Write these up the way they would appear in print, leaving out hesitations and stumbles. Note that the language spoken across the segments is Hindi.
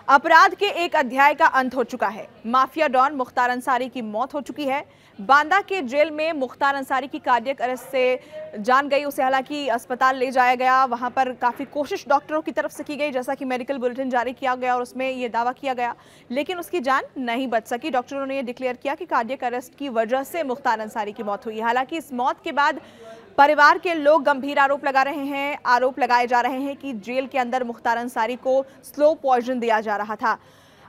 अपराध के एक अध्याय का अंत हो चुका है। माफिया डॉन मुख्तार अंसारी की मौत हो चुकी है। बांदा के जेल में मुख्तार अंसारी की कार्डियक अरेस्ट से जान गई। उसे हालांकि अस्पताल ले जाया गया। वहां पर काफ़ी कोशिश डॉक्टरों की तरफ से की गई, जैसा कि मेडिकल बुलेटिन जारी किया गया और उसमें ये दावा किया गया, लेकिन उसकी जान नहीं बच सकी। डॉक्टरों ने ये डिक्लेयर किया कि कार्डियक अरेस्ट की वजह से मुख्तार अंसारी की मौत हुई। हालांकि इस मौत के बाद परिवार के लोग गंभीर आरोप लगा रहे हैं। आरोप लगाए जा रहे हैं कि जेल के अंदर मुख्तार अंसारी को स्लो पॉइजन दिया जा रहा था।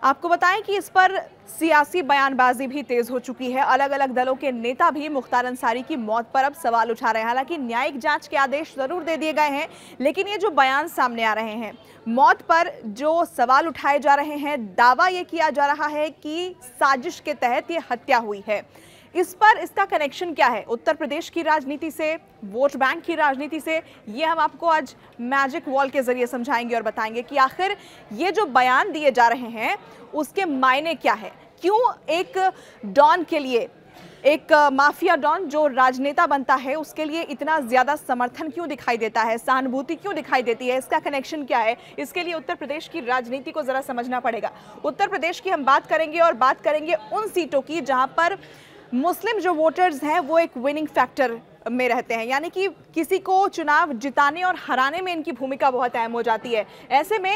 आपको बताएं कि इस पर सियासी बयानबाजी भी तेज हो चुकी है। अलग अलग दलों के नेता भी मुख्तार अंसारी की मौत पर अब सवाल उठा रहे हैं। हालांकि न्यायिक जांच के आदेश जरूर दे दिए गए हैं, लेकिन ये जो बयान सामने आ रहे हैं, मौत पर जो सवाल उठाए जा रहे हैं, दावा ये किया जा रहा है कि साजिश के तहत ये हत्या हुई है। इस पर इसका कनेक्शन क्या है उत्तर प्रदेश की राजनीति से, वोट बैंक की राजनीति से, ये हम आपको आज मैजिक वॉल के जरिए समझाएंगे और बताएंगे कि आखिर ये जो बयान दिए जा रहे हैं उसके मायने क्या है। क्यों एक डॉन के लिए, एक माफिया डॉन जो राजनेता बनता है, उसके लिए इतना ज्यादा समर्थन क्यों दिखाई देता है, सहानुभूति क्यों दिखाई देती है, इसका कनेक्शन क्या है। इसके लिए उत्तर प्रदेश की राजनीति को जरा समझना पड़ेगा। उत्तर प्रदेश की हम बात करेंगे और बात करेंगे उन सीटों की जहां पर मुस्लिम जो वोटर्स हैं वो एक विनिंग फैक्टर में रहते हैं, यानी कि किसी को चुनाव जिताने और हराने में इनकी भूमिका बहुत अहम हो जाती है। ऐसे में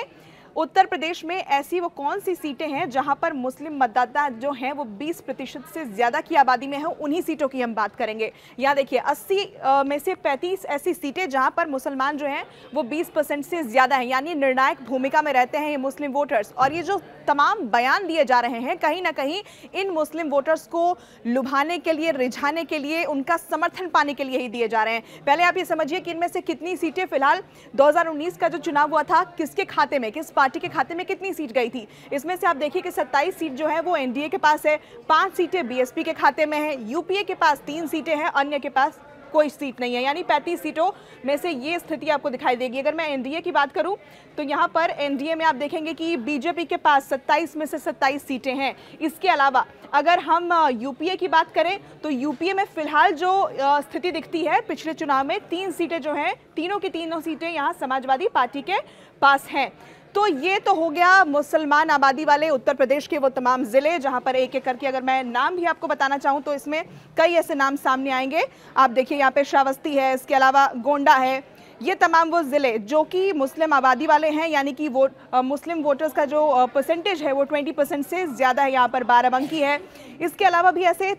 उत्तर प्रदेश में ऐसी वो कौन सी सीटें हैं जहां पर मुस्लिम मतदाता जो हैं वो 20% से ज़्यादा की आबादी में है, उन्हीं सीटों की हम बात करेंगे। यहाँ देखिए 80 में से 35 ऐसी सीटें जहां पर मुसलमान जो हैं वो 20% से ज़्यादा हैं, यानी निर्णायक भूमिका में रहते हैं ये मुस्लिम वोटर्स। और ये जो तमाम बयान दिए जा रहे हैं, कहीं ना कहीं इन मुस्लिम वोटर्स को लुभाने के लिए, रिझाने के लिए, उनका समर्थन पाने के लिए ही दिए जा रहे हैं। पहले आप ये समझिए कि इनमें से कितनी सीटें फिलहाल 2019 का जो चुनाव हुआ था, किसके खाते में, किस पार्टी के खाते में कितनी सीट गई थी। इसमें से आप देखिए कि 27 सीट जो है वो एनडीए के पास है, 5 सीटें बीएसपी के खाते में है, यूपीए के पास 3 सीटें हैं, अन्य के पास कोई सीट नहीं है, यानी 35 सीटों में से ये स्थिति आपको दिखाई देगी। अगर मैं एनडीए की बात करूं तो यहाँ पर एनडीए में आप देखेंगे कि बीजेपी के पास 27 में से 27 सीटें हैं। इसके अलावा अगर हम यूपीए की बात करें तो यूपीए में फिलहाल जो स्थिति दिखती है, पिछले चुनाव में 3 सीटें जो हैं, तीनों की तीनों सीटें यहाँ समाजवादी पार्टी के पास हैं। तो ये तो हो गया मुसलमान आबादी वाले उत्तर प्रदेश के वो तमाम ज़िले जहां पर एक एक करके अगर मैं नाम भी आपको बताना चाहूं तो इसमें कई ऐसे नाम सामने आएंगे। आप देखिए यहाँ पे श्रावस्ती है, इसके अलावा गोंडा है, ये तमाम वो ज़िले जो कि मुस्लिम आबादी वाले हैं, यानी कि मुस्लिम वोटर्स का जो परसेंटेज है वो 20% से ज़्यादा है, यहाँ पर बाराबंकी है। इसके अलावा भी ऐसे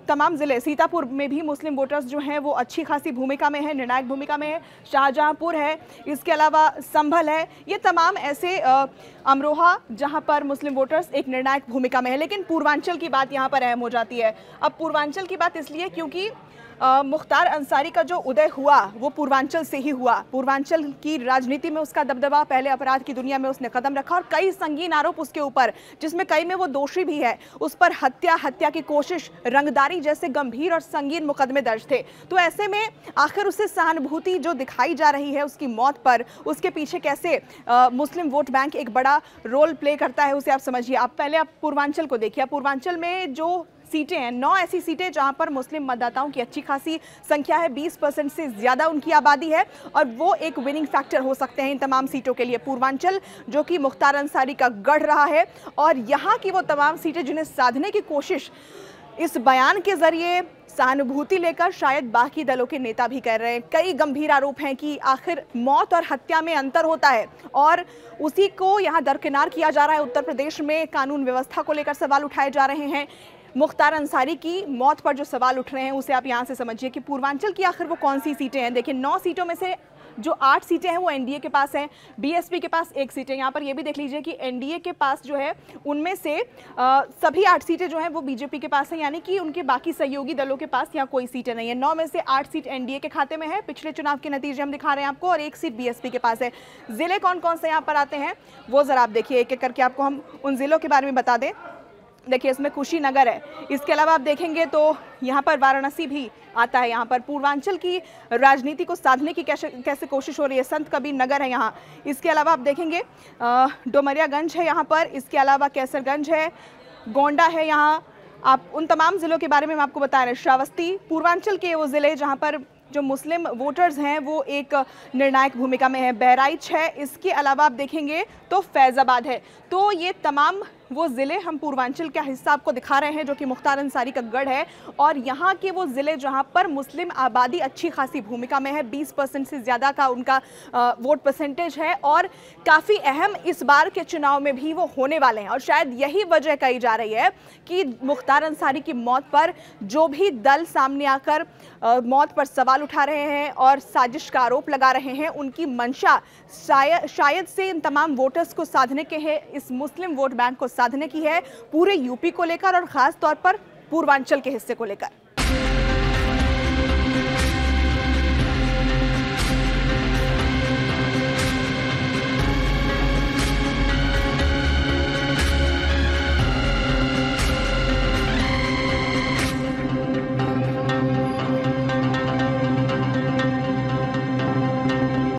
तमाम ज़िले, सीतापुर में भी मुस्लिम वोटर्स जो हैं वो अच्छी खासी भूमिका में है, निर्णायक भूमिका में है, शाहजहांपुर है, इसके अलावा संभल है, ये तमाम ऐसे अमरोहा जहाँ पर मुस्लिम वोटर्स एक निर्णायक भूमिका में है। लेकिन पूर्वांचल की बात यहाँ पर अहम हो जाती है। अब पूर्वांचल की बात इसलिए क्योंकि मुख्तार अंसारी का जो उदय हुआ वो पूर्वांचल से ही हुआ। पूर्वांचल की राजनीति में उसका दबदबा, पहले अपराध की दुनिया में उसने कदम रखा और कई संगीन आरोप उसके ऊपर, जिसमें कई में वो दोषी भी है, उस पर हत्या की कोशिश, रंगदारी जैसे गंभीर और संगीन मुकदमे दर्ज थे। तो ऐसे में आखिर उसे सहानुभूति जो दिखाई जा रही है उसकी मौत पर, उसके पीछे कैसे मुस्लिम वोट बैंक एक बड़ा रोल प्ले करता है, उसे आप समझिए। आप पूर्वांचल को देखिए। पूर्वांचल में जो सीटें हैं, 9 ऐसी सीटें जहां पर मुस्लिम मतदाताओं की अच्छी खासी संख्या है, 20% से ज़्यादा उनकी आबादी है और वो एक विनिंग फैक्टर हो सकते हैं इन तमाम सीटों के लिए। पूर्वांचल जो कि मुख्तार अंसारी का गढ़ रहा है और यहाँ की वो तमाम सीटें जिन्हें साधने की कोशिश इस बयान के जरिए सहानुभूति लेकर शायद बाकी दलों के नेता भी कर रहे हैं। कई गंभीर आरोप हैं कि आखिर मौत और हत्या में अंतर होता है और उसी को यहाँ दरकिनार किया जा रहा है। उत्तर प्रदेश में कानून व्यवस्था को लेकर सवाल उठाए जा रहे हैं। मुख्तार अंसारी की मौत पर जो सवाल उठ रहे हैं उसे आप यहाँ से समझिए कि पूर्वांचल की आखिर वो कौन सी सीटें हैं। देखिए 9 सीटों में से जो 8 सीटें हैं वो एनडीए के पास हैं, बीएसपी के पास 1 सीट है। यहाँ पर ये भी देख लीजिए कि एनडीए के पास जो है उनमें से सभी 8 सीटें जो हैं वो बीजेपी के पास हैं, यानी कि उनके बाकी सहयोगी दलों के पास यहाँ कोई सीटें नहीं है। 9 में से 8 सीट एनडीए के खाते में है, पिछले चुनाव के नतीजे हम दिखा रहे हैं आपको, और 1 सीट बीएसपी के पास है। ज़िले कौन कौन से यहाँ पर आते हैं वो ज़रा आप देखिए, एक एक करके आपको हम उन ज़िलों के बारे में बता दें। देखिए इसमें कुशीनगर है, इसके अलावा आप देखेंगे तो यहाँ पर वाराणसी भी आता है। यहाँ पर पूर्वांचल की राजनीति को साधने की कैसे कोशिश हो रही है, संत कबीर नगर है यहाँ। इसके अलावा आप देखेंगे डोमरियागंज है यहाँ पर, इसके अलावा कैसरगंज है, गोंडा है यहाँ। आप उन तमाम ज़िलों के बारे में हम आपको बता रहे हैं। श्रावस्ती पूर्वांचल के वो ज़िले जहाँ पर जो मुस्लिम वोटर्स हैं वो एक निर्णायक भूमिका में है। बहराइच है, इसके अलावा आप देखेंगे तो फैज़ाबाद है। तो ये तमाम वो ज़िले हम पूर्वांचल का हिस्सा आपको दिखा रहे हैं जो कि मुख्तार अंसारी का गढ़ है, और यहाँ के वो ज़िले जहाँ पर मुस्लिम आबादी अच्छी खासी भूमिका में है। 20% से ज़्यादा का उनका वोट परसेंटेज है और काफ़ी अहम इस बार के चुनाव में भी वो होने वाले हैं। और शायद यही वजह कही जा रही है कि मुख्तार अंसारी की मौत पर जो भी दल सामने आकर मौत पर सवाल उठा रहे हैं और साजिश का आरोप लगा रहे हैं, उनकी मंशा शायद से इन तमाम वोटर्स को साधने के है, इस मुस्लिम वोट बैंक को साधने की है, पूरे यूपी को लेकर और ख़ास तौर पर पूर्वांचल के हिस्से को लेकर।